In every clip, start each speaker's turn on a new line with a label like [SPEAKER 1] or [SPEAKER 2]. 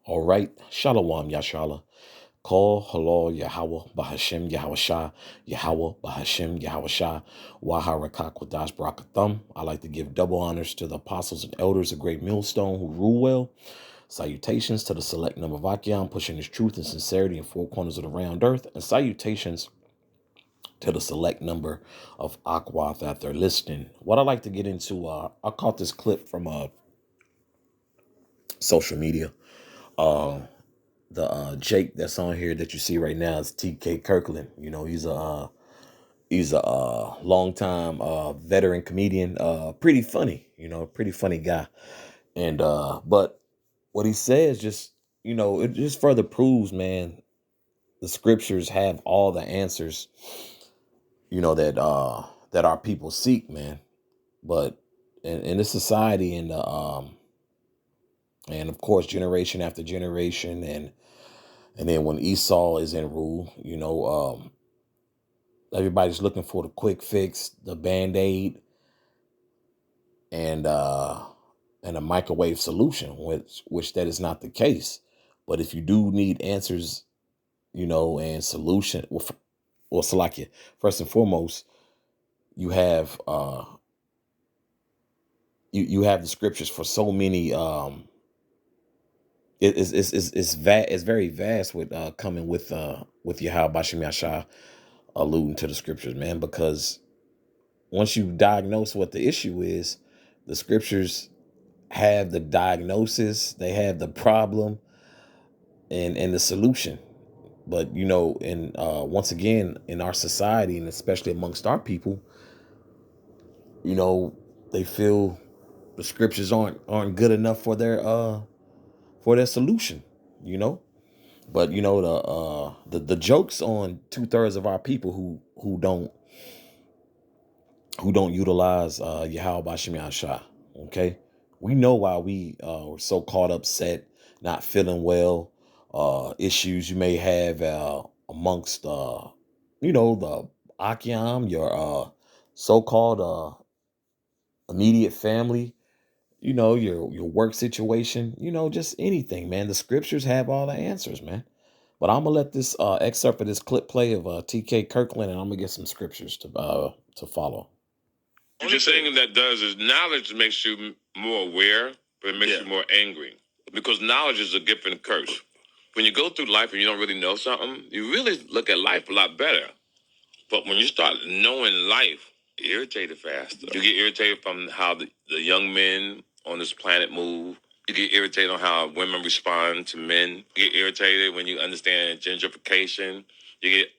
[SPEAKER 1] All right. Shalom, Yashala. Call halal Yahweh Bahashem Yahweh Yahweh Bahashem Yahweh Waharakak Wadash Barakathum. I like to give double honors to the apostles and elders of Great Millstone who rule well. Salutations to the select number of Achaeon pushing his truth and sincerity in four corners of the round earth. And salutations to the select number of Aquath that they're listening. What I like to get into, I caught this clip from social media. The Jake that's on here that you see right now is TK Kirkland. You know, he's a longtime veteran comedian, pretty funny, pretty funny guy. And but what he says just, it just further proves, man, the scriptures have all the answers, that our people seek, man. But in this society and of course generation after generation and then when Esau is in rule, everybody's looking for the quick fix, the band-aid, and a microwave solution, which that is not the case. But if you do need answers, and solution, well, Salakia, first and foremost, you have you have the scriptures for so many. It's very vast with coming with Yahweh Bashim Yashah alluding to the scriptures, man, because once you diagnose what the issue is, the scriptures have the diagnosis, they have the problem and the solution. But once again, in our society and especially amongst our people, they feel the scriptures aren't good enough for their solution, you know. But the jokes on 2/3 of our people who don't utilize Yahweh Bashim Yahshua. Okay, we know why we were so caught upset, not feeling well, issues you may have amongst the Akyam, your so-called immediate family, your work situation, just anything, man. The scriptures have all the answers, man. But I'm gonna let this excerpt of this clip play of TK Kirkland, and I'm gonna get some scriptures to follow.
[SPEAKER 2] Just saying that does is knowledge makes you more aware, but it makes you more angry. Because knowledge is a gift and a curse. When you go through life and you don't really know something, you really look at life a lot better. But when you start knowing life, you're irritated faster. You get irritated from how the young men on this planet move. You get irritated on how women respond to men. You get irritated when you understand gentrification. You get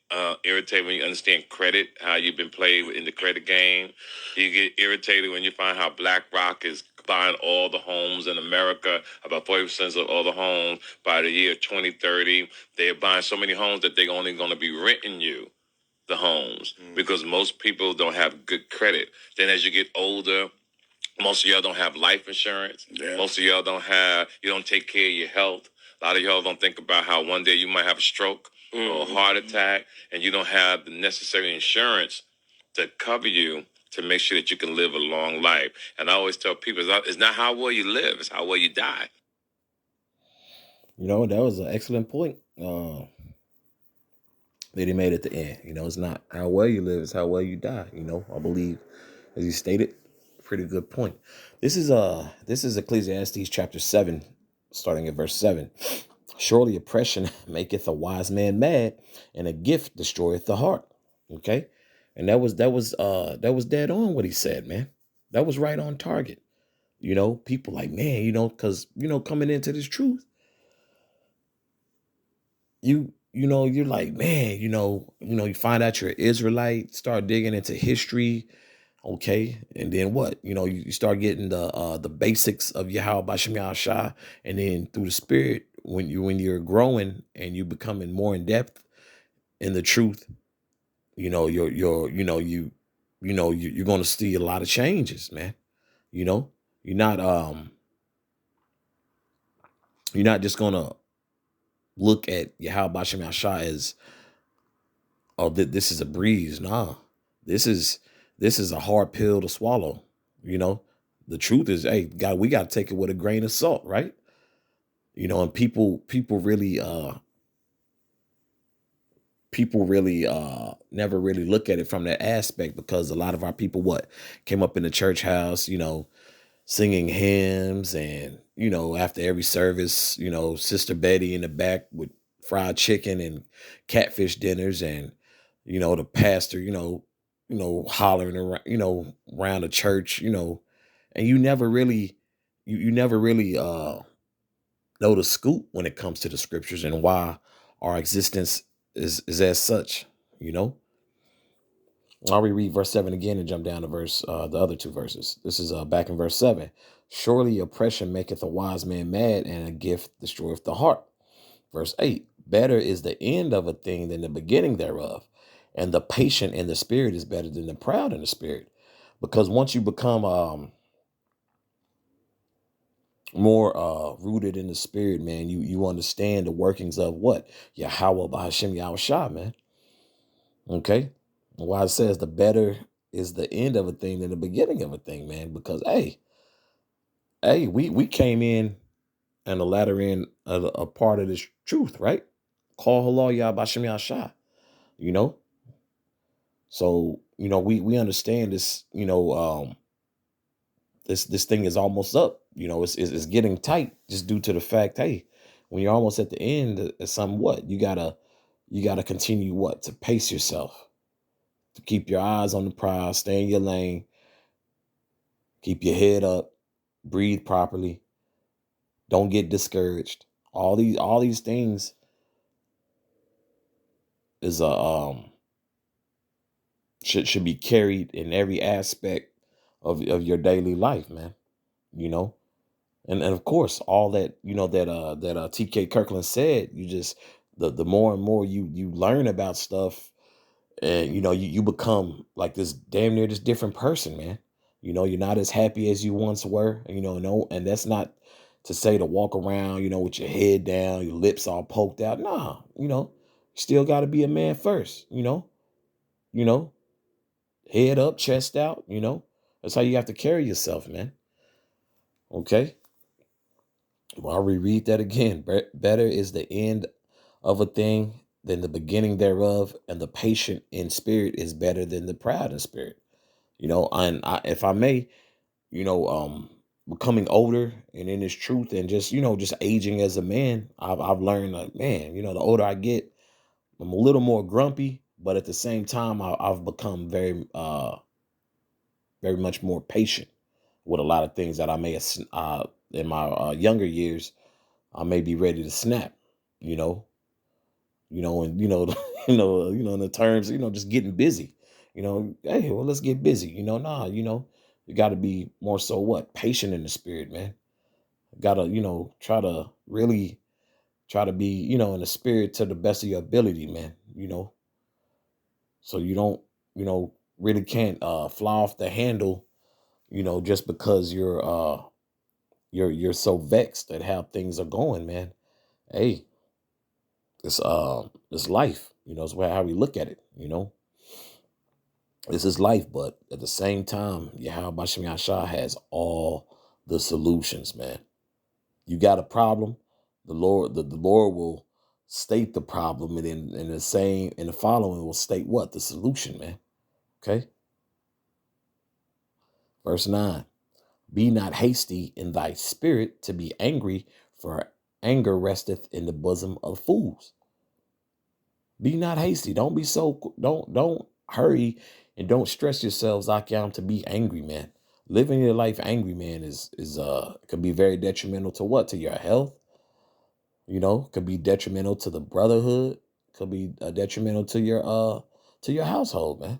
[SPEAKER 2] irritated when you understand credit, how you've been played in the credit game. You get irritated when you find how BlackRock is buying all the homes in America, about 40% of all the homes by the year 2030. They're buying so many homes that they're only going to be renting you the homes because most people don't have good credit. Then as you get older, most of y'all don't have life insurance. Yeah. Most of y'all you don't take care of your health. A lot of y'all don't think about how one day you might have a stroke or a heart attack, and you don't have the necessary insurance to cover you to make sure that you can live a long life. And I always tell people, it's not how well you live, it's how well you die.
[SPEAKER 1] That was an excellent point that he made at the end. It's not how well you live, it's how well you die. I believe, as he stated, pretty good point. This is Ecclesiastes chapter 7, starting at verse 7. Surely oppression maketh a wise man mad, and a gift destroyeth the heart. Okay, and that was dead on what he said, man. That was right on target. People like, man, because coming into this truth, you're like, man, you find out you're Israelite, start digging into history. Okay, and then what? You start getting the basics of Yahweh Bashim Yahshua, and then through the Spirit, when you're growing and you becoming more in depth in the truth, you're going to see a lot of changes, man. You're not just going to look at Yahweh Bashim Yahshua as, oh, this is a breeze. Nah, this is a hard pill to swallow. The truth is, hey, God, we got to take it with a grain of salt, right? And people really never really look at it from that aspect, because a lot of our people came up in the church house, singing hymns, and after every service, Sister Betty in the back with fried chicken and catfish dinners, and the pastor, hollering around, around the church, and you never really know the scoop when it comes to the scriptures and why our existence is as such. you know I'll reread verse 7 again and jump down to the other two verses. This is back in verse 7. Surely oppression maketh a wise man mad, and a gift destroyeth the heart. Verse 8. Better is the end of a thing than the beginning thereof, and the patient in the spirit is better than the proud in the spirit. Because once you become more rooted in the spirit, man, you understand the workings of what? Yahweh Bahashem Yahushua, man. Okay? Why it says the better is the end of a thing than the beginning of a thing, man. Because we came in and the latter end of a part of this truth, right? Call halal Yah Bashem Yahshua, you know? So, we understand this, this thing is almost up. It's getting tight, just due to the fact, hey, when you're almost at the end of something, you gotta continue to pace yourself, to keep your eyes on the prize, stay in your lane, keep your head up, breathe properly, don't get discouraged. All these things is should be carried in every aspect of your daily life, man. You know, and of course, all that that T.K. Kirkland said. You just the more and more you learn about stuff, and you become like this damn near this different person, man. You're not as happy as you once were. No, and that's not to say to walk around, with your head down, your lips all poked out. Nah, you still got to be a man first. You know, head up, chest out. That's how you have to carry yourself, man. Okay. Well, I'll reread that again. Better is the end of a thing than the beginning thereof, and the patient in spirit is better than the proud in spirit. And if I may, becoming older and in this truth, and just aging as a man, I've learned, like, man, the older I get, I'm a little more grumpy, but at the same time, I've become very much more patient with a lot of things that I may have, in my younger years, I may be ready to snap, you know, and in the terms, just getting busy, hey, well, let's get busy, nah, you got to be more so patient in the spirit, man. Got to, really try to be, in the spirit to the best of your ability, man, so you don't, really can't fly off the handle, just because you're so vexed at how things are going, man. Hey, it's life, it's how we look at it, this is life. But at the same time, Yahweh Bashem Yahshua has all the solutions, man. You got a problem, the Lord will state the problem, and in the following will state what? The solution, man. Okay. Verse 9. Be not hasty in thy spirit to be angry, for anger resteth in the bosom of fools. Be not hasty. Don't hurry, and don't stress yourselves out to be angry, man. Living your life angry, man, is could be very detrimental to what? To your health. Could be detrimental to the brotherhood. Could be detrimental to your household, man.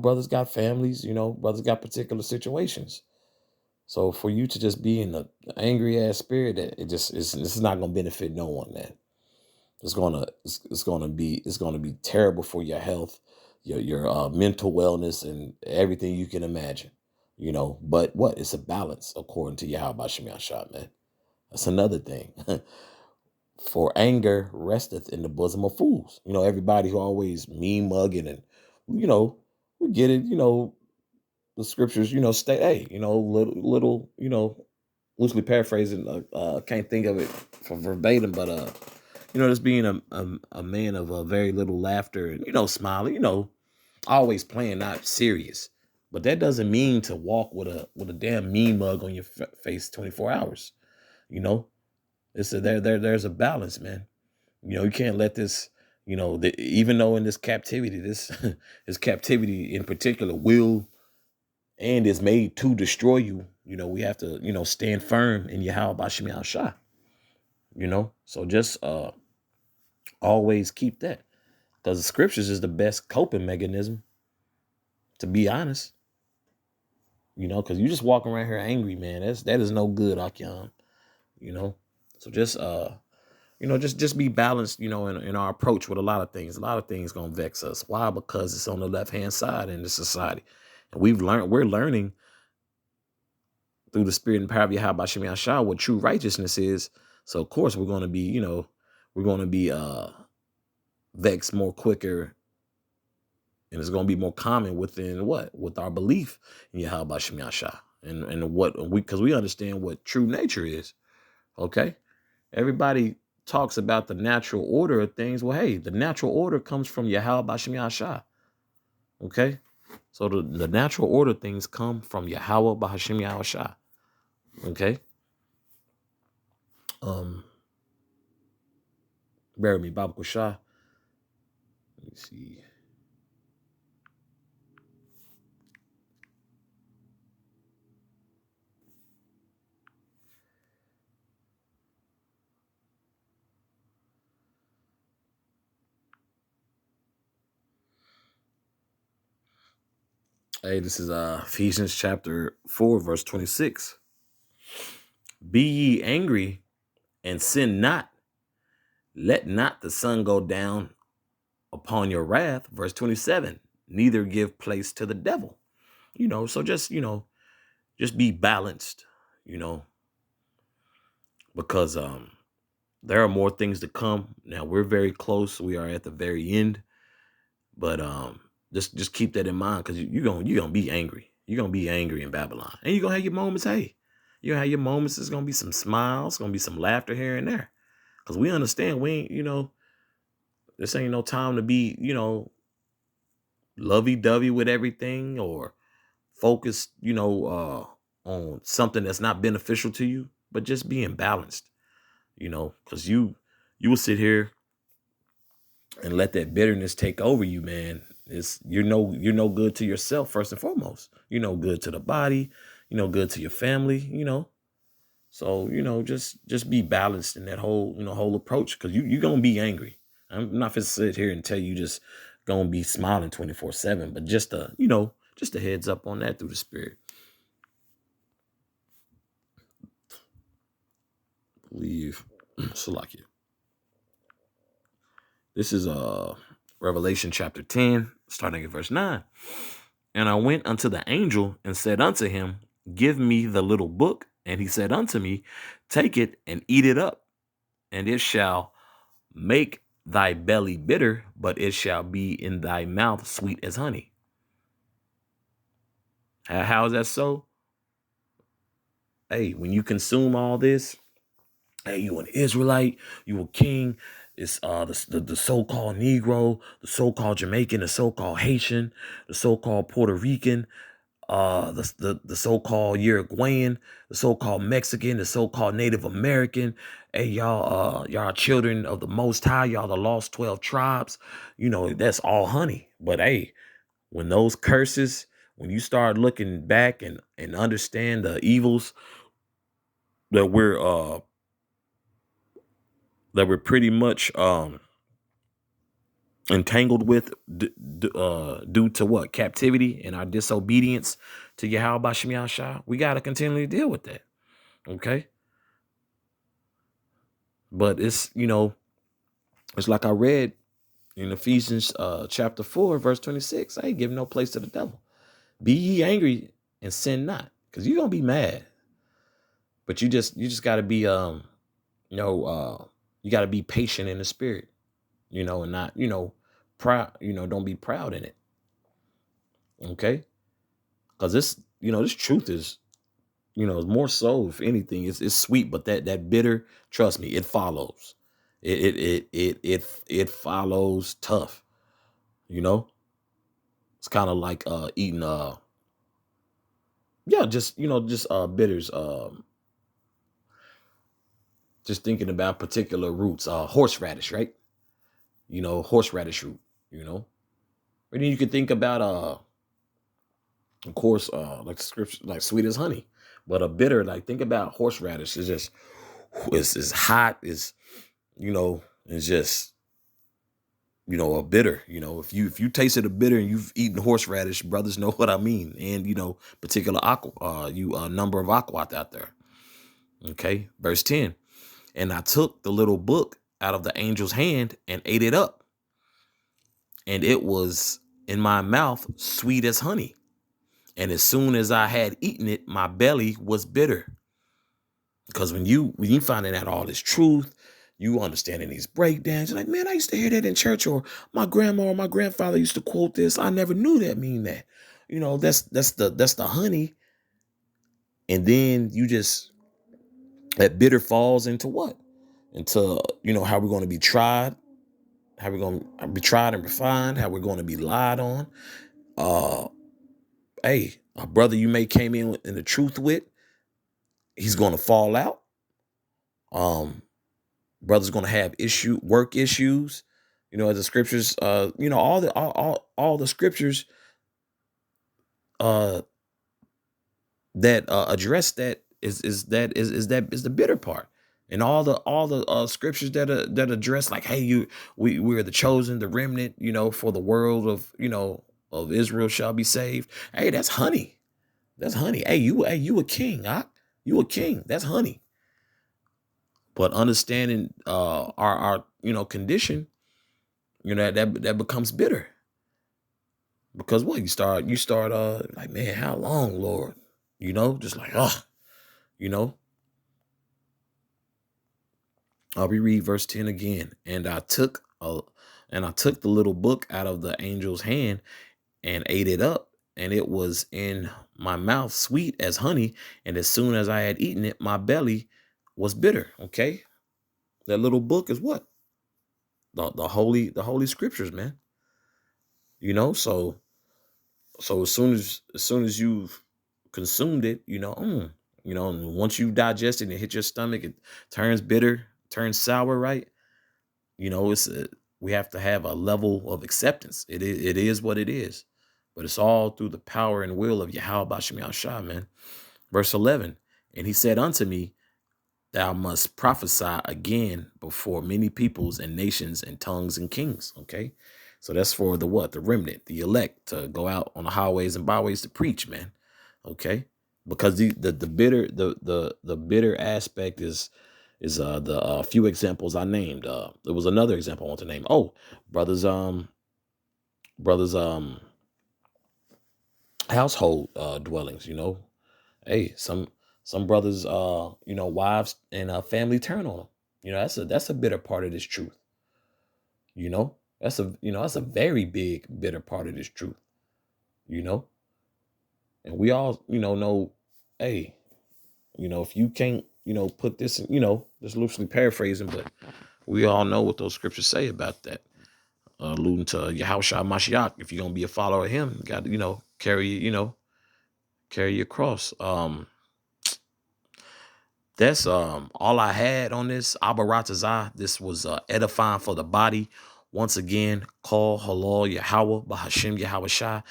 [SPEAKER 1] Brothers got families. Brothers got particular situations. So for you to just be in the angry ass spirit, this is not gonna benefit no one, man. It's gonna be terrible for your health, your mental wellness, and everything you can imagine. But it's a balance according to Yahweh Bashem Yahshua, man. That's another thing. For anger resteth in the bosom of fools. Everybody who always mean mugging, and we get it. The scriptures, state, hey, little, loosely paraphrasing, can't think of it for verbatim, but just being a man of very little laughter and smiling, always playing, not serious. But that doesn't mean to walk with a damn mean mug on your face 24 hours. You know, it's there's a balance, man. You can't let this, even though in this captivity, this this captivity in particular will and is made to destroy you. We have to, stand firm in Yahweh Bashim Yahshua. So just always keep that, because the scriptures is the best coping mechanism. To be honest, because you just walking around here angry, man. That is no good, Akian. So just be balanced, in our approach with a lot of things. A lot of things gonna vex us. Why? Because it's on the left hand side in the society, and we're learning through the spirit and power of Yahweh Bashim Yahshua what true righteousness is. So of course we're gonna be, vexed more quicker, and it's gonna be more common with our belief in Yahweh Bashim Yahshua, and because we understand what true nature is. Okay, everybody talks about the natural order of things. Well, hey, the natural order comes from Yahweh Bashim Yahshua. Okay, so the natural order things come from Yahweh Bashim Yahshua. Okay. Bear me, Baba Kushah. Let me see. Hey, this is Ephesians chapter 4, verse 26. Be ye angry and sin not. Let not the sun go down upon your wrath. Verse 27. Neither give place to the devil. So just be balanced, because there are more things to come. Now we're very close. We are at the very end, but just keep that in mind, because you're gonna be angry. You're gonna be angry in Babylon, and you're gonna have your moments. Hey, you're gonna have your moments. There's gonna be some smiles, gonna be some laughter here and there, because we understand we ain't, this ain't no time to be, lovey-dovey with everything, or focused, on something that's not beneficial to you, but just being balanced, because you will sit here and let that bitterness take over you, man. You're no good to yourself, first and foremost. You're no good to the body, good to your family, So, just be balanced in that whole approach, because you're going to be angry. I'm not going to sit here and tell you just going to be smiling 24/7, but just a heads up on that through the spirit. Believe. Salakia. This is Revelation chapter 10, starting at verse 9. And I went unto the angel and said unto him, give me the little book. And he said unto me, take it and eat it up, and it shall make thy belly bitter, but it shall be in thy mouth sweet as honey. How is that so? Hey, when you consume all this, hey, you an Israelite, you a king. It's the so-called Negro, the so-called Jamaican, the so-called Haitian, the so-called Puerto Rican, the so-called Uruguayan, the so-called Mexican, the so-called Native American. Hey, y'all are children of the Most High. Y'all the lost 12 tribes. That's all honey. But hey, when those curses, when you start looking back and understand the evils that we're pretty much entangled with due to what? Captivity and our disobedience to Yahweh Bashim Yahshua, we got to continually deal with that. Okay. But it's like I read in Ephesians chapter 4, verse 26. I ain't giving no place to the devil. Be ye angry and sin not, because you're going to be mad. But you just got to be, you got to be patient in the spirit, and not, proud, don't be proud in it. Okay. Because this truth is, more so, if anything, it's sweet, but that bitter, trust me, it follows. It follows tough. You know, it's kind of like eating yeah, just bitters. Just thinking about particular roots, horseradish, right? Horseradish root. You know, and then you could think about of course, like the scripture, like sweet as honey, but a bitter, like think about horseradish. It's just it's hot. It's just a bitter. If you tasted a bitter and you've eaten horseradish, brothers know what I mean. And particular aqua, number of aquat out there. Okay, verse 10. And I took the little book out of the angel's hand and ate it up, and it was in my mouth sweet as honey. And as soon as I had eaten it, my belly was bitter. Because when you finding out all this truth, you understanding these breakdowns, you're like, man, I used to hear that in church, or my grandma or my grandfather used to quote this. I never knew that mean that. That's the honey. And then that bitter falls into what? Into, how we're going to be tried, how we're going to be tried and refined, how we're going to be lied on. Hey, a brother you may came in the truth with, he's going to fall out. Brother's going to have work issues. As the scriptures, all the scriptures that address that is the bitter part. And all the scriptures that address, like, hey, we're the chosen, the remnant, for the world of Israel shall be saved. Hey, that's honey. That's honey. Hey, you a king, huh? You a king. That's honey. But understanding our condition, that becomes bitter. Because what? You start like, man, how long, Lord? Just like, I'll reread verse 10 again. And I took the little book out of the angel's hand and ate it up, and it was in my mouth sweet as honey. And as soon as I had eaten it, my belly was bitter. Okay. That little book is what? The holy scriptures, man. So as soon as you've consumed it, and once you digest it and it hit your stomach, it turns bitter, turns sour, right? We have to have a level of acceptance. It is what it is. But it's all through the power and will of Yahweh Bashim Yahushua, man. Verse 11, and he said unto me, thou must prophesy again before many peoples and nations and tongues and kings. Okay. So that's for the what? The remnant, the elect, to go out on the highways and byways to preach, man. Okay. Because the bitter aspect is the few examples I named. There was another example I want to name. Oh, brothers household dwellings, hey, some brothers wives and family turn on them. That's a bitter part of this truth. That's a very big bitter part of this truth. And we all know, hey, if you can't put this in, just loosely paraphrasing, but we all know what those scriptures say about that. Alluding to Yahushua Mashiach, if you're gonna be a follower of him, you got to carry your cross. That's all I had on this. Abaratazah. This was edifying for the body. Once again, call halal Yahweh Bahashim Yahweh Shai.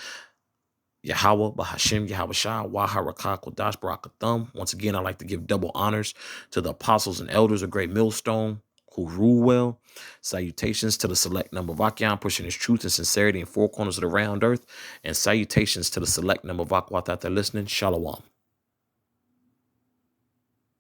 [SPEAKER 1] Yahweh Bahashim Yahweh Shai. Waharakah Kodash Barakathum. Once again, I'd like to give double honors to the apostles and elders of Great Millstone who rule well. Salutations to the select number of Akyam, pushing his truth and sincerity in four corners of the round earth. And salutations to the select number of Akwat out there listening. Shalom.